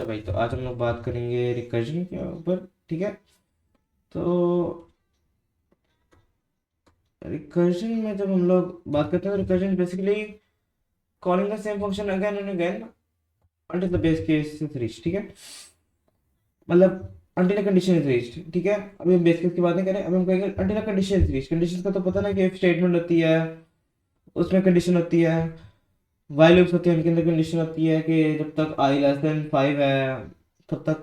तो भाई, तो आज हम लोग बात करेंगे रिकर्जन के ऊपर, ठीक है। तो रिकर्जन में जब हम लोग बात करते हैं, तो recursion basically calling the same function again and again until the base case is reached, ठीक है। मतलब until a condition is reached, ठीक है। अभी हम बेस केस की बात नहीं करें, अभी हम कहेंगे until a condition is reached। Condition का तो पता ना कि if स्टेटमेंट होती है, उसमें कंडीशन होती है, while लूप्स होती है, उनके अंदर कंडीशन होती है कि जब तक i लेस देन 5 है तब तक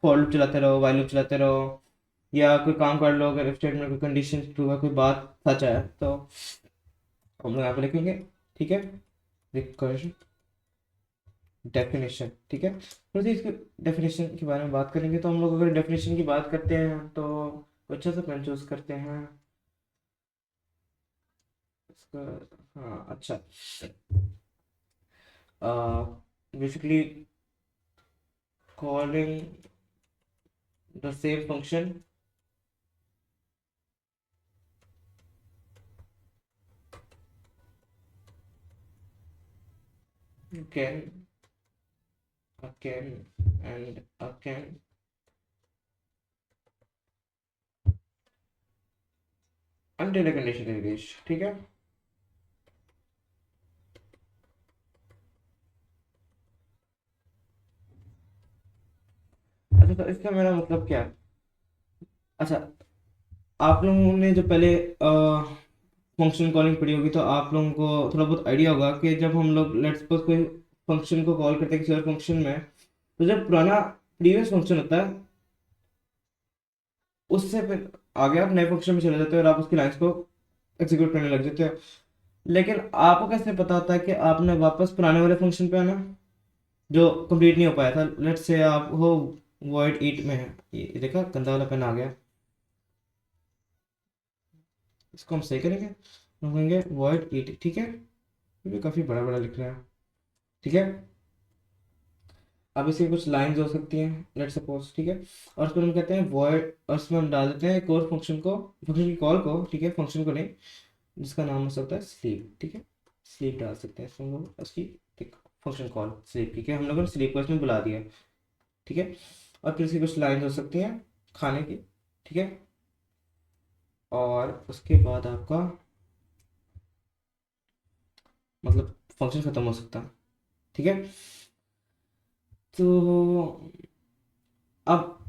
फॉर लूप चलाते रहो, while लूप चलाते रहो, या कोई काम कर लो अगर स्टेटमेंट कोई कंडीशन ट्रू है, कोई बात सच है, तो हम लोग यहाँ पे लिखेंगे, ठीक है, रिकर्जन डेफिनेशन, ठीक है। तो इसके डेफिनेशन के बारे में बात करेंगे। तो हम लोग अगर डेफिनेशन की बात करते हैं तो अच्छा सा पेन चूज करते हैं इसका। हाँ अच्छा, basically calling the same function again, again and again until a condition is reached, ठीक है। अच्छा, तो इसका मेरा मतलब क्या है? अच्छा, आप लोगों ने जो पहले फंक्शन कॉलिंग पढ़ी होगी तो आप लोगों को थोड़ा बहुत आइडिया होगा कि जब हम लोग लेट्स सपोज कोई फंक्शन को कॉल करते हैं किसी और फंक्शन में, तो जब पुराना प्रीवियस फंक्शन होता है उससे फिर आगे आप नए फंक्शन में चले जाते हो और आप उसकी लाइन्स को एग्जीक्यूट करने लग जाते हो। लेकिन आपको कैसे पता होता है कि आपने वापस पुराने वाले फंक्शन पे आना जो कंप्लीट नहीं हो पाया था? लेट्स से आप हो वॉइड ईट में है, ये देखा गंदा वाला पेन आ गया, इसको हम सही करेंगे, हम कहेंगे वॉइड ईट, ठीक है। ये भी काफ़ी बड़ा बड़ा लिख रहा है, ठीक है। अब इसकी कुछ लाइंस हो सकती हैं लेट सपोज, ठीक है। और उसको हम कहते हैं वॉइड, और उसमें हम डाल देते हैं एक और फंक्शन को, फंक्शन की कॉल को, ठीक है, फंक्शन को नहीं, जिसका नाम हो सकता है स्लीप, ठीक है। स्लीप डाल सकते हैं इसमें हम लोग, उसकी एक फंक्शन कॉल स्लीप, ठीक है। हम लोगों ने स्लीप को इसमें बुला दिया, ठीक है। और फिर इसकी कुछ लाइंस हो सकती हैं खाने की, ठीक है। और उसके बाद आपका मतलब फंक्शन खत्म हो सकता है, ठीक है। तो अब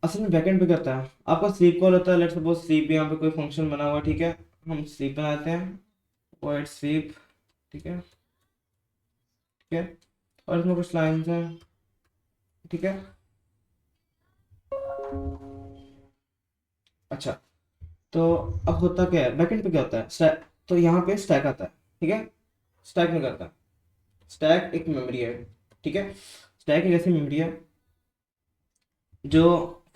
असल में बैकएंड पे करता है, आपका स्लीप कॉल होता है, लेट्स सपोज स्लीप यहाँ पे कोई फंक्शन बना हुआ, ठीक है। हम स्लीप बनाते हैं, वॉइड स्लीप, ठीक है, ठीक है। और इसमें कुछ लाइंस हैं, ठीक है। अच्छा, तो अब होता क्या है बैकएंड पे, क्या होता है स्टैक, तो यहाँ पे स्टैक आता है, ठीक है। स्टैक में करता है, स्टैक एक मेमोरी है, ठीक है। स्टैक एक ऐसी मेमोरी है जो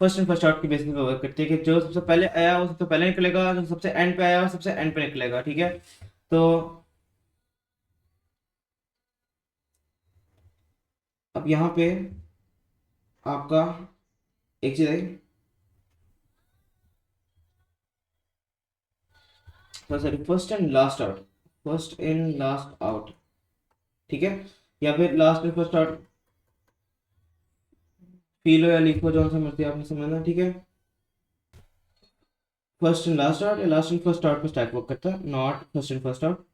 फर्स्ट एंड फर्स्ट आउट की बेसिस पे वर्क करती है, कि जो सबसे पहले आया वो सबसे पहले निकलेगा, जो सबसे एंड पे आया वो सबसे एंड पे निकलेगा, ठीक है। तो अब यहाँ पे आपका एक चीज है, sorry, first and last out, first in last out, ठीक है। या फिर लास्ट इन फर्स्ट आउट, फीलो या लिखो, जो सा मर्जी आपने समझना, ठीक है। फर्स्ट इन लास्ट आउट या लास्ट इन फर्स्ट आउट पे स्टैक वर्क करता है, not first in first out,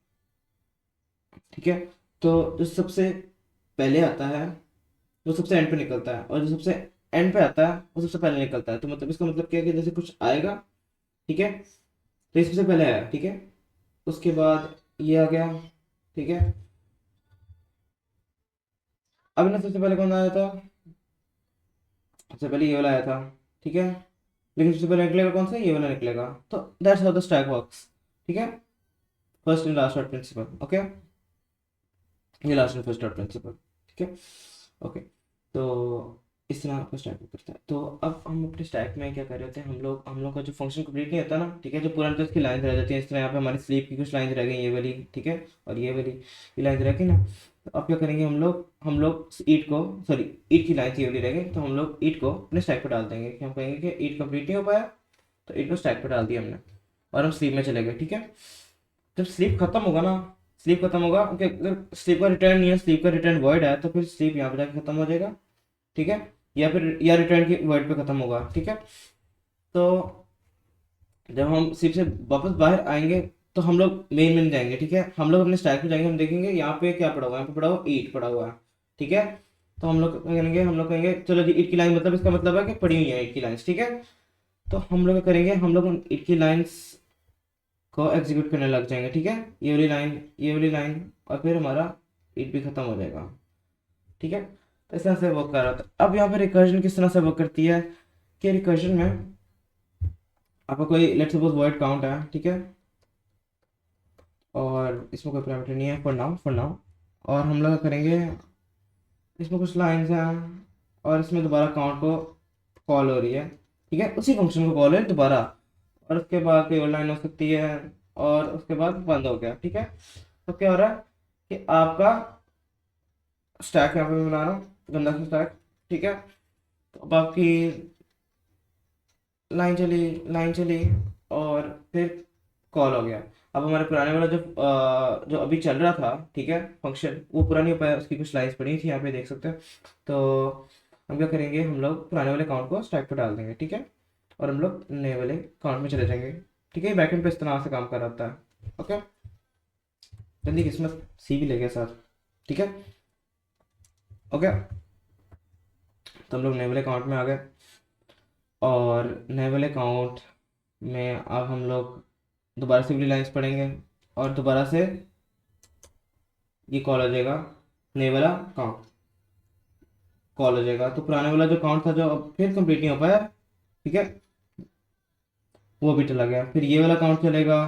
ठीक है। तो जो सबसे पहले आता है वो सबसे एंड पे निकलता है, और जो सबसे एंड पे आता है वो सबसे पहले निकलता है। तो मतलब इसका मतलब क्या है कि जैसे कुछ आएगा, ठीक है, तो ये सबसे पहले आया, ठीक है, उसके बाद ये आ गया, ठीक है। अब ना सबसे पहले कौन आया था? सबसे पहले ये वाला आया था, ठीक है। लेकिन सबसे पहले निकलेगा कौन सा? ये वाला निकलेगा। तो that's how the stack works, ठीक है। First and last out principle, okay. ये last and first out principle, ठीक है, ओके। तो इस तरह आपका स्टैक करता है। तो अब हम अपने स्टैक में क्या कर रहे होते हैं, हम लोग का जो फंक्शन कंप्लीट नहीं होता ना, ठीक है, जो पूरा उसकी लाइन रह जाती है, इस तरह यहाँ पे हमारी स्लीप की कुछ लाइन रह गई, ये वाली, ठीक है, और ये वाली, ये लाइन रह गई ना। तो अब क्या करेंगे हम लोग ईट को, सॉरी, ईट की लाइन थी ये वाली रह गई, तो हम लोग ईट को अपने स्टैक पर डाल देंगे, कि हम कहेंगे कि ईट कंप्लीट नहीं हो पाया, तो ईट को स्टैक पर डाल दिया हमने, और हम स्लीप में चले गए, ठीक है। जब स्लीप खत्म होगा ना, स्लीप खत्म होगा, ओके, अगर स्लीप का रिटर्न नहीं है, स्लीप का रिटर्न वर्ड है, तो फिर स्लीप यहाँ पे जाके खत्म हो जाएगा, ठीक है, या फिर या रिटर्न की वर्ड पे खत्म होगा, ठीक है। तो जब हम स्लीप से वापस बाहर आएंगे तो हम लोग मेन में जाएंगे, ठीक है, हम लोग अपने स्टैक पे जाएंगे, हम देखेंगे यहाँ पे क्या पड़ा हुआ है, यहाँ पे पड़ा हुआ 8 पड़ा हुआ है, ठीक है। तो हम लोग कहेंगे चलो जी 8 की लाइन, मतलब इसका मतलब है कि पड़ी हुई है 8 की लाइन्स, ठीक है। तो हम लोग क्या करेंगे, हम लोग उन 8 की लाइन्स को एग्जीक्यूट करने लग जाएंगे, ठीक है, ये वाली लाइन, ये वाली लाइन, और फिर हमारा 8 भी खत्म हो जाएगा, ठीक है। तो इस तरह से वर्क कर रहा था। अब यहाँ पे रिकर्जन किस तरह से वर्क करती है कि रिकर्जन में आपका कोई लेट्स सपोज वर्ड काउंट है, ठीक है, और इसमें कोई पैरामीटर नहीं है फॉर नाउ, और हम लोग करेंगे, इसमें कुछ लाइंस हैं और इसमें दोबारा काउंट को कॉल हो रही है, ठीक है, उसी फंक्शन को कॉल है दोबारा, और उसके बाद कोई और लाइन हो सकती है, और उसके बाद बंद हो गया, ठीक है। तो क्या हो रहा है कि आपका स्टैक यहाँ पे मैं बना रहा हूँ गंदा सा स्टैक, ठीक है। तो बाकी लाइन चली और फिर कॉल हो गया। अब हमारे पुराने वाला जो अभी चल रहा था, ठीक है, फंक्शन, वो पूरा नहीं हो पाया, उसकी कुछ लाइन्स पड़ी थी, यहाँ पे देख सकते हैं। तो हम क्या करेंगे, हम लोग पुराने वाले काउंट को स्टैक पर डाल देंगे, ठीक है, और हम लोग नए वाले काउंट में चले जाएंगे, ठीक है। बैकएंड पे इस तरह से काम कर रहा होता है, ओके। जल्दी किस्मत सी भी ले गया साथ, ठीक है, ओके। तो हम लोग नए वाले काउंट में आ गए, और नए वाले काउंट में अब हम लोग दोबारा से वाली लाइन्स पढ़ेंगे, और दोबारा से ये कॉल हो जाएगा, नए वाला काउंट कॉल हो जाएगा। तो पुराने वाला जो काउंट था जो अब फिर कंप्लीट नहीं हो पाया, ठीक है, वो भी चला गया। फिर ये वाला काउंट चलेगा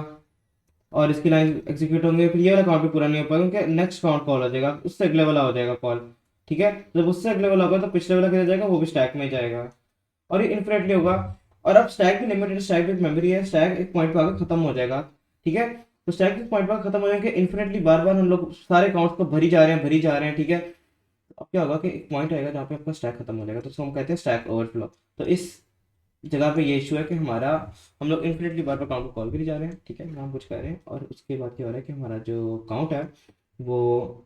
और इसकी लाइन एग्जीक्यूट होंगे, फिर ये वाला काउंट भी पूरा नहीं हो पाएगा क्योंकि नेक्स्ट काउंट कॉल हो जाएगा, उससे अगले वाला हो जाएगा कॉल, ठीक है। जब उससे अगले वाला होगा तो पिछले वाला किधर जाएगा, वो भी स्टैक में जाएगा, और ये इन्फिनिटली होगा। और अब स्टैक भी लिमिटेड, स्टैक भी मेमोरी है, स्टैक एक पॉइंट पर आकर खत्म हो जाएगा, ठीक है। तो स्टैक एक पॉइंट पर खत्म हो जाएगा, इन्फिनिटली बार बार हम लोग सारे काउंट्स को भरी जा रहे हैं, भरी जा रहे हैं, ठीक है। अब क्या होगा कि एक पॉइंट आएगा जहाँ पे आपका स्टैक खत्म हो जाएगा, तो उसको हम कहते हैं स्टैक ओवरफ्लो। तो इस जगह पे ये इशू है कि हमारा, हम लोग इन्फिनिटली बार बार काउंट को कॉल करी जा रहे हैं, ठीक है, हम कुछ कर रहे हैं, और उसके बाद क्या हो रहा है कि हमारा जो काउंट है वो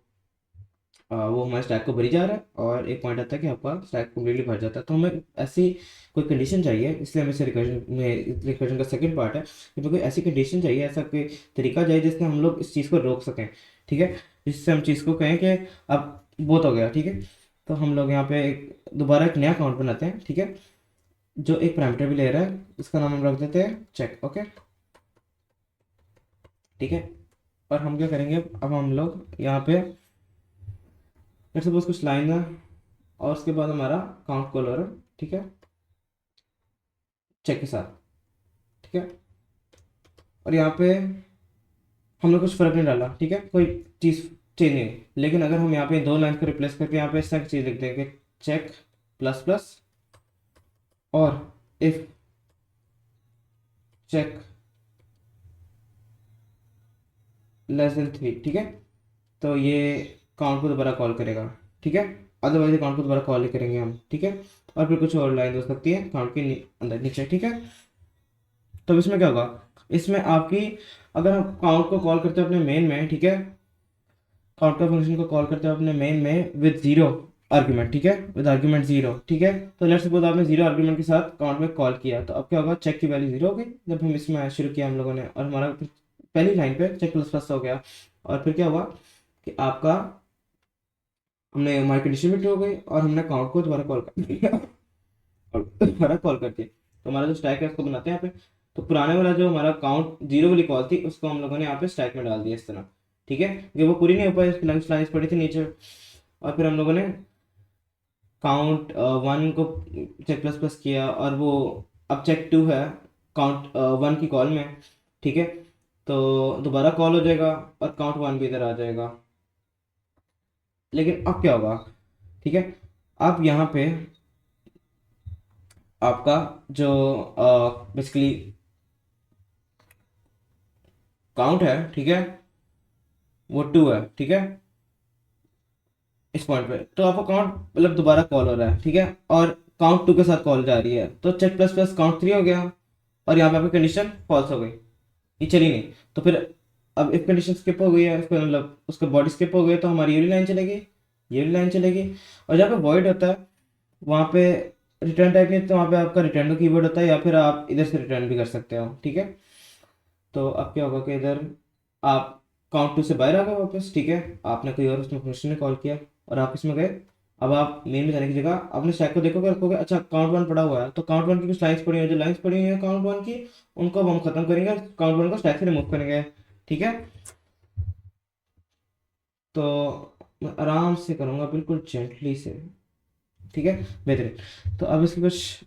वो हमारे स्टैक को भरी जा रहा है, और एक पॉइंट आता है कि आपका स्टैक कंप्लीटली भर जाता है। तो हमें ऐसी कोई कंडीशन चाहिए, इसलिए हमें इसे रिकर्जन का सेकंड पार्ट है कि हमें कोई ऐसी कंडीशन चाहिए, ऐसा कोई तरीका चाहिए जिससे हम लोग इस चीज़ को रोक सकें, ठीक है, जिससे हम चीज़ को कहें कि अब बहुत हो गया, ठीक है। तो हम लोग यहाँ पे दोबारा एक नया काउंट बनाते हैं, ठीक है, जो एक पैरामीटर भी ले रहा है, इसका नाम हम रख देते हैं चेक, ओके, ठीक है। और हम क्या करेंगे, अब हम लोग यहाँ पे लेट्स सपोज कुछ लाइन है, और उसके बाद हमारा काउंट कॉल हो रहा है, ठीक है, चेक के साथ, ठीक है। और यहाँ पे हमने कुछ फर्क नहीं डाला, ठीक है, कोई चीज़ चेंज नहीं हुई। लेकिन अगर हम यहाँ पे दो लाइन को रिप्लेस करके यहाँ पे इस तरह की चीज़ लिख देंगे, चेक प्लस प्लस और इफ चेक लेस देन 3, ठीक है, तो ये काउंट को दोबारा कॉल करेगा, ठीक है, अदरवाइज काउंट को दोबारा कॉल नहीं करेंगे हम, ठीक है। और फिर कुछ और लाइन हो सकती है काउंट के अंदर नीचे, ठीक है। तो इसमें क्या होगा, इसमें आपकी, अगर हम काउंट को कॉल करते हैं अपने मेन में, ठीक है, काउंट का फंक्शन को कॉल करते हैं अपने मेन में विद जीरो आर्ग्यूमेंट, ठीक है, विद आर्ग्यूमेंट जीरो, ठीक है। तो लेट्स सपोज आपने जीरो आर्ग्यूमेंट के साथ काउंट में कॉल किया, तो अब क्या होगा, चेक की वैल्यू जीरो हो गई जब हम इसमें शुरू किया हम लोगों ने, और हमारा पहली लाइन पे चेक प्लस प्लस हो गया। और फिर क्या हुआ कि आपका, हमने हमारी कंडीशन भी ट्रू हो गई, और हमने काउंट को दोबारा कॉल कर दिया और दोबारा कॉल कर दिया। तो हमारा जो स्टैक है उसको बनाते हैं यहाँ पे। तो पुराने वाला जो हमारा काउंट जीरो वाली कॉल थी उसको हम लोगों ने यहाँ पे स्टैक में डाल दिया इस तरह, ठीक है, क्योंकि वो पूरी नहीं हो पाई, उसकी लंच लाइन्स पड़ी थी नीचे। और फिर हम लोगों ने काउंट वन को चेक प्लस प्लस किया, और वो अब चेक टू है काउंट वन की कॉल में, ठीक है। तो दोबारा कॉल हो जाएगा और काउंट वन भी इधर आ जाएगा। लेकिन अब क्या होगा, ठीक है, अब यहाँ पे आपका जो बेसिकली काउंट है, ठीक है, वो टू है, ठीक है, इस पॉइंट पे। तो आपका काउंट मतलब दोबारा कॉल हो रहा है, ठीक है, और काउंट टू के साथ कॉल जा रही है, तो check plus plus count three हो गया, और यहाँ पे आपकी कंडीशन फॉल्स हो गई, ये चली नहीं। तो फिर अब इफ कंडीशन स्किप हो गई है, इसका मतलब उसका बॉडी स्किप हो गई, तो हमारी ये वाली लाइन चलेगी, ये वाली लाइन चलेगी। और जहाँ पे वॉइड होता है वहाँ पे रिटर्न टाइप नहीं, तो वहाँ पे आपका रिटर्न का कीवर्ड होता है, या फिर आप इधर से रिटर्न भी कर सकते हो, ठीक है। तो अब क्या होगा कि इधर आप काउंट टू से बाहर आ गए वापस, ठीक है, आपने कोई और उसमें फंक्शन ने कॉल किया और आप इसमें गए। अब आप मेन में जाने की जगह अपने स्टैक को देखोगे, रखोगे, अच्छा काउंट वन पड़ा हुआ है, तो काउंट वन की कुछ लाइन्स पड़ी हुई है, जो लाइन्स पड़ी हुई है काउंट वन की, उनको अब हम खत्म करेंगे, काउंट वन को स्टैक से रिमूव करेंगे, ठीक है। तो मैं आराम से करूँगा, बिल्कुल जेंटली से, ठीक है, बेहतरीन। तो अब इसकी कुछ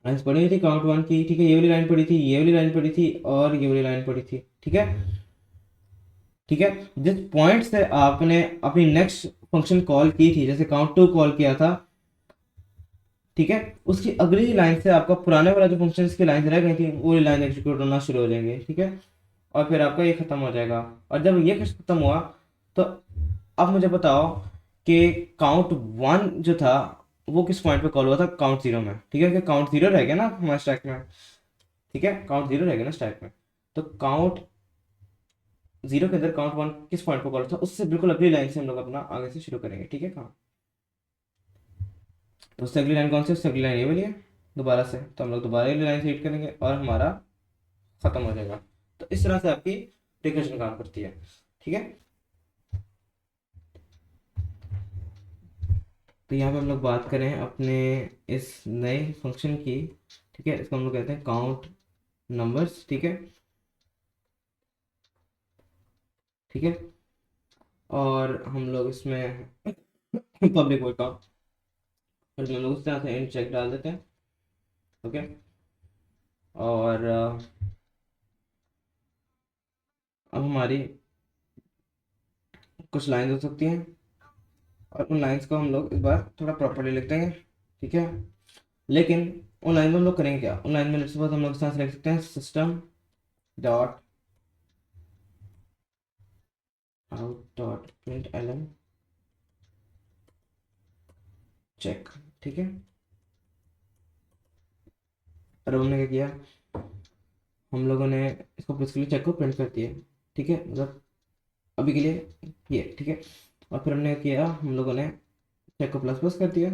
लाइन्स पड़ी हुई थी काउंट वन की, ठीक है, ये वाली लाइन पड़ी थी, ये वाली लाइन पड़ी थी, और ये वाली लाइन पड़ी थी, ठीक है, ठीक है। जिस पॉइंट से आपने अपनी नेक्स्ट फंक्शन कॉल की थी, जैसे काउंट टू कॉल किया था, ठीक है, उसकी अगली लाइन से आपका पुराने वाला जो फंक्शन की लाइन रह गई थी, वो लाइन एग्जीक्यूट होना शुरू हो जाएंगे, ठीक है। और फिर आपका ये खत्म हो जाएगा। और जब ये खत्म हुआ, तो अब मुझे बताओ कि काउंट वन जो था वो किस पॉइंट पे कॉल हुआ था, काउंट जीरो में, ठीक है, कि काउंट जीरो रह गया ना हमारे स्टैक में, ठीक है, काउंट जीरो रह गया ना स्टैक में। तो काउंट जीरो के अंदर काउंट वन किस पॉइंट पे कॉल था, उससे बिल्कुल अगली लाइन से हम लोग अपना आगे से शुरू करेंगे, ठीक है। कहाँ, तो उससे अगली लाइन कौन सी, उससे अगली लाइन ये वाली है दोबारा से, तो हम लोग दोबारा ये लाइन से हिट करेंगे और हमारा खत्म हो जाएगा। तो इस तरह से आपकी रिकर्जन काम करती है, ठीक है। तो यहाँ पे हम लोग बात करें अपने इस नए फंक्शन की, ठीक है, इसको हम लोग कहते हैं काउंट नंबर्स, ठीक है, ठीक है। और हम लोग इसमें पब्लिक वॉइड काउंट, और हम लोग उस तरह से इंट चेक डाल देते हैं, ओके। और अब हमारी कुछ लाइन हो सकती हैं, और उन लाइंस को हम लोग इस बार थोड़ा प्रॉपर्ली लिख देंगे, ठीक है। लेकिन उन लाइन में हम लोग करेंगे क्या, उन लाइन में लिखते बाद हम लोग इस तरह से लिख सकते हैं, system dot out dot println check, ठीक है। और हमने क्या किया, हम लोगों ने इसको बेसिकली चेक को प्रिंट कर दिया, ठीक है, मतलब अभी के लिए ये, ठीक है। और फिर हमने क्या किया, हम लोगों ने चेक को प्लस प्लस कर दिया,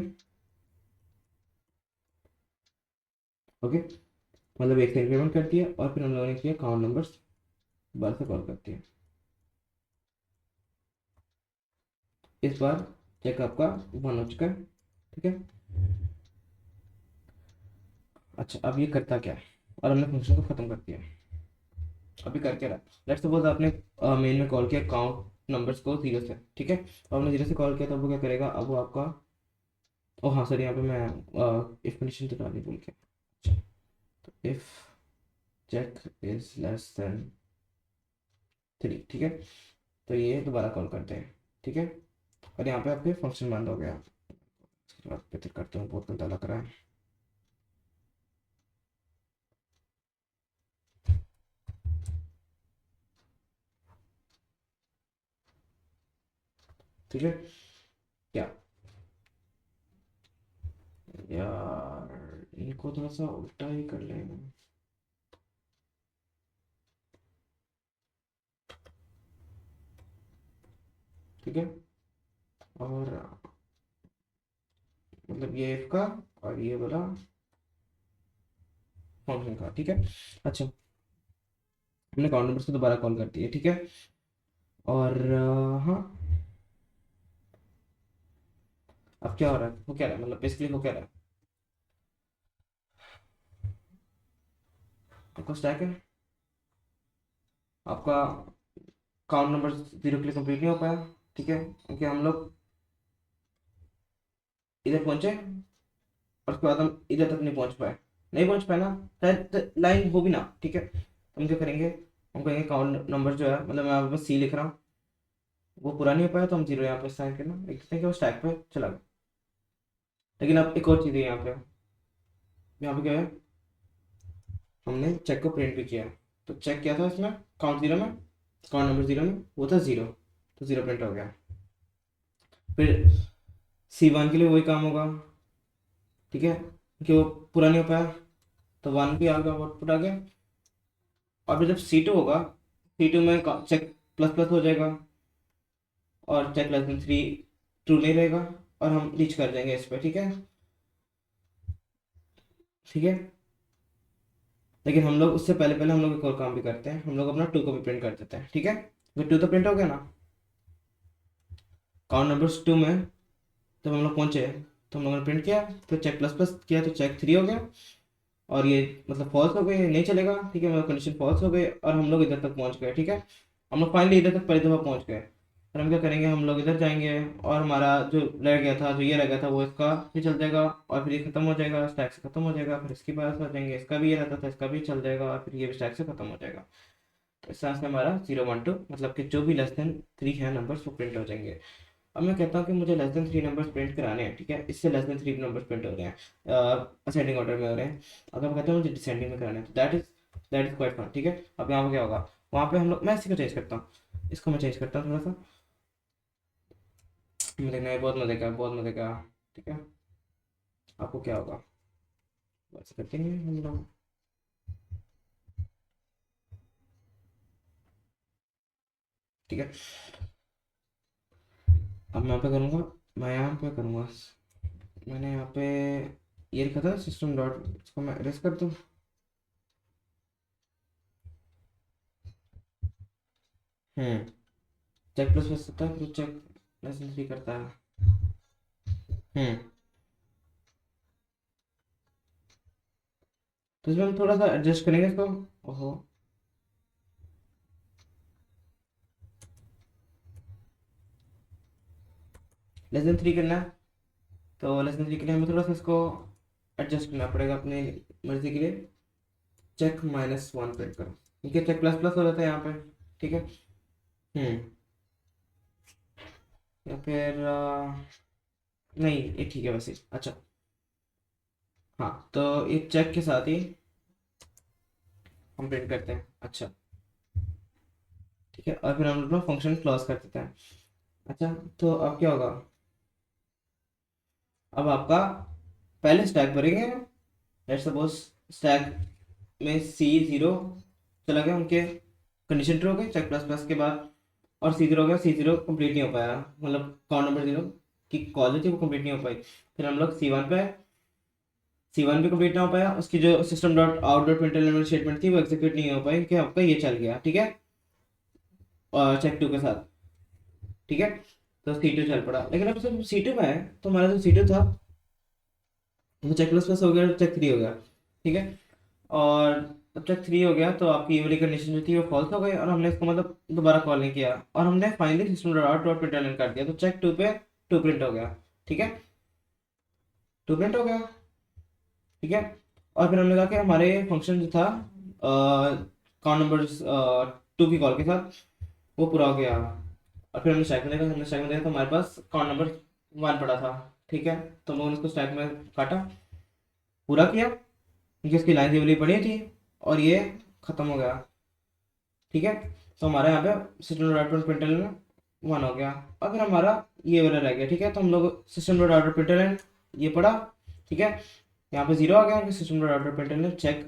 ओके, मतलब एक से इंक्रीमेंट कर दिया, और फिर हम लोगों ने किया काउंट नंबर्स बार से कॉल कर दिया। इस बार चेक आपका वन हो चुका है, ठीक है। अच्छा, अब ये करता क्या है, और हमने फंक्शन को खत्म कर दिया। अभी कर क्या रहा, लेट्स सपोज आपने मेन में कॉल किया काउंट नंबर्स को जीरो से, ठीक है, और हमने जीरो से कॉल किया, तो वो क्या करेगा, अब वो आपका, ओ हाँ सर, यहाँ पे मैं इफ कंडीशन तो डालनी भूल गया। अच्छा, तो if check is less than three, ठीक है, तो ये दोबारा कॉल करते हैं, ठीक है। और यहाँ पे आपके फंक्शन बंद हो गया। इसके बाद बेहतर करते हैं, बहुत गंदा लग रहा है, ठीक है। क्या यार, इनको थोड़ा सा उल्टा ही कर लेंगे, ठीक है। और मतलब ये इफ का और ये वाला फंक्शन का, ठीक है। अच्छा, हमने काउंट नंबर से दोबारा कॉल कर दी है, ठीक है। और हाँ, अब क्या हो रहा है, वो क्या रहा है, मतलब बेसिकली वो क्या रहा है, आपका स्टैक है, आपका काउंट नंबर जीरो के लिए कंप्लीट नहीं हो पाया, ठीक है, क्योंकि हम लोग इधर पहुंचे और उसके बाद हम इधर तक नहीं पहुंच पाए, नहीं पहुंच पाए ना, शायद लाइन हो भी ना, ठीक है। तो हम क्या करेंगे, हम कहेंगे काउंट नंबर जो है, मतलब मैं यहाँ पे बस सी लिख रहा हूँ, वो पूरा नहीं हो पाया, तो हम जीरो यहाँ पे साइन करना लिख देते हैं कि वो स्टैक पे चला गया। लेकिन अब एक और चीज़ है यहाँ पे, यहाँ पे क्या है, हमने चेक को प्रिंट भी किया, तो चेक किया था इसमें काउंट जीरो में, काउंट नंबर जीरो में वो था जीरो, तो जीरो प्रिंट हो गया। फिर सी वन के लिए वही काम होगा, ठीक है, कि वो पूरा नहीं हो पाया, तो वन भी आ गया, आउटपुट आ गया। और फिर जब सी टू होगा, C2 में चेक प्लस प्लस हो जाएगा और चेक लेस देन 3 ट्रू नहीं रहेगा और हम रीच कर जाएंगे इस पर, ठीक है। ठीक है, लेकिन हम लोग उससे पहले पहले हम लोग एक और काम भी करते हैं, हम लोग अपना 2 को भी प्रिंट कर देते हैं, ठीक है। तो 2 तो प्रिंट हो गया ना, काउंट नंबर्स 2 में जब हम लोग पहुंचे तो हम लोगों ने प्रिंट किया, फिर चेक प्लस प्लस किया तो चेक 3 हो गया और ये मतलब फॉल्स हो गई, नहीं चलेगा, ठीक है, मतलब कंडीशन फॉल्स हो गई और हम लोग इधर तक पहुंच गए, ठीक है। हम लोग फाइनली इधर तक पहली दफ़ा पहुंच गए। फिर हम क्या करेंगे, हम लोग इधर जाएंगे और हमारा जो रह गया था, जो ये रह गया था, वो इसका भी चल जाएगा और फिर ये खत्म हो जाएगा, स्टैक से खत्म हो जाएगा, फिर इसके पास आ जाएंगे, इसका भी ये रहता था, इसका भी चल जाएगा और फिर ये भी स्टैक से खत्म हो जाएगा। तो इस तरह से हमारा 0 1 2 मतलब कि जो भी लेस देन 3 है नंबर्स वो प्रिंट हो जाएंगे। अब मैं कहता हूँ कि मुझे लेस देन 3 नंबर्स प्रिंट कराने हैं, ठीक है, इससे लेस देन 3 नंबर्स प्रिंट हो रहे हैं, असेंडिंग ऑर्डर में हो रहे हैं। अगर मैं कहता हूँ मुझे डिसेंडिंग में कराने हैं तो दैट इज क्वाइट फन, ठीक है। अब यहाँ पे क्या होगा, वहाँ पे हम लोग, मैं इसी को चेंज करता हूँ, इसको मैं चेंज करता हूँ थोड़ा सा, मैं देखना है, बहुत मजे का, बहुत मजे का, ठीक है। आपको क्या होगा, वैसे करते हैं हम लोग, ठीक है। अब मैं यहाँ पे करूँगा, मैं यहाँ पे करूँगा, मैंने यहाँ पे ये लिखा था सिस्टम डॉट, इसको मैं एरेज कर दूँ। चेक प्लस प्लस होता है, फिर चेक लेस देन 3 करता है। हम्म तो इसमें हम थोड़ा सा एडजस्ट करेंगे इसको। ओहो, लेस देन 3 करना है, तो लेस देन 3 के लिए हमें थोड़ा सा इसको एडजस्ट करना पड़ेगा अपनी मर्जी के लिए। चेक -1 प्रिंट करो, ठीक है, चेक प्लस प्लस हो जाता है यहाँ पे, ठीक है। हम्म या फिर नहीं, ये ठीक है वैसे, अच्छा। हाँ, तो ये चेक के साथ ही हम प्रिंट करते हैं, अच्छा, ठीक है, और फिर हम अपना फंक्शन क्लोज कर देते हैं। अच्छा, तो अब क्या होगा, अब आपका पहले स्टैक भरेंगे, लेट्स सपोज स्टैक में C0 चला गया, उनके कंडीशन ट्रू हो गई चेक प्लस प्लस के बाद, और C0 हो गया, C0 कंप्लीट नहीं हो पाया, मतलब काउंट नंबर 0 की कॉल जो थी वो कंप्लीट नहीं हो पाई। फिर हम लोग C1 पे, C1 भी कंप्लीट ना हो पाया, उसकी जो system dot out dot println statement थी वो एग्जीक्यूट नहीं हो पाई, कि आपका ये चल गया, ठीक है, और चेक 2 के साथ, ठीक है। तो C2 चल पड़ा, लेकिन अब जब C2 में है तो हमारा जो C2 था वो चेक प्लस प्लस हो गया, चेक 3 हो गया, ठीक है। और जब चेक 3 हो गया तो आपकी ये वाली कंडीशन जो थी वो फॉल्स हो गई और हमने इसको मतलब दोबारा कॉल नहीं किया और हमने finally system dot dot println कर दिया, तो चेक 2 पे 2 प्रिंट हो गया, ठीक है, 2 प्रिंट हो गया, ठीक है। और फिर हमने कहा कि हमारे फंक्शन जो था काउंट नंबर 2 की कॉल के साथ वो पूरा हो गया। और फिर हमने स्टैक में देखा तो हमारे पास काउंट नंबर 1 पड़ा था, ठीक है। तो हम लोगों ने उसको स्टैक में काटा, पूरा किया, क्योंकि उसकी लाइन ये वाली पड़ी थी और ये खत्म हो गया, ठीक है। तो हमारे यहाँ पे सिस्टम डॉट आउट प्रिंटलन में 1 हो गया और फिर हमारा ये वाला रह गया, ठीक है। तो हम लोग सिस्टम डॉट आउट प्रिंटलन ये पढ़ा, ठीक है, यहाँ पे 0 आ गया कि system dot out println check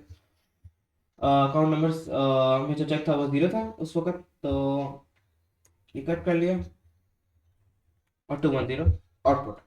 account numbers में जो चेक था वो 0 था उस वक्त, तो ये कट कर लिया और 2 1 0 आउटपुट।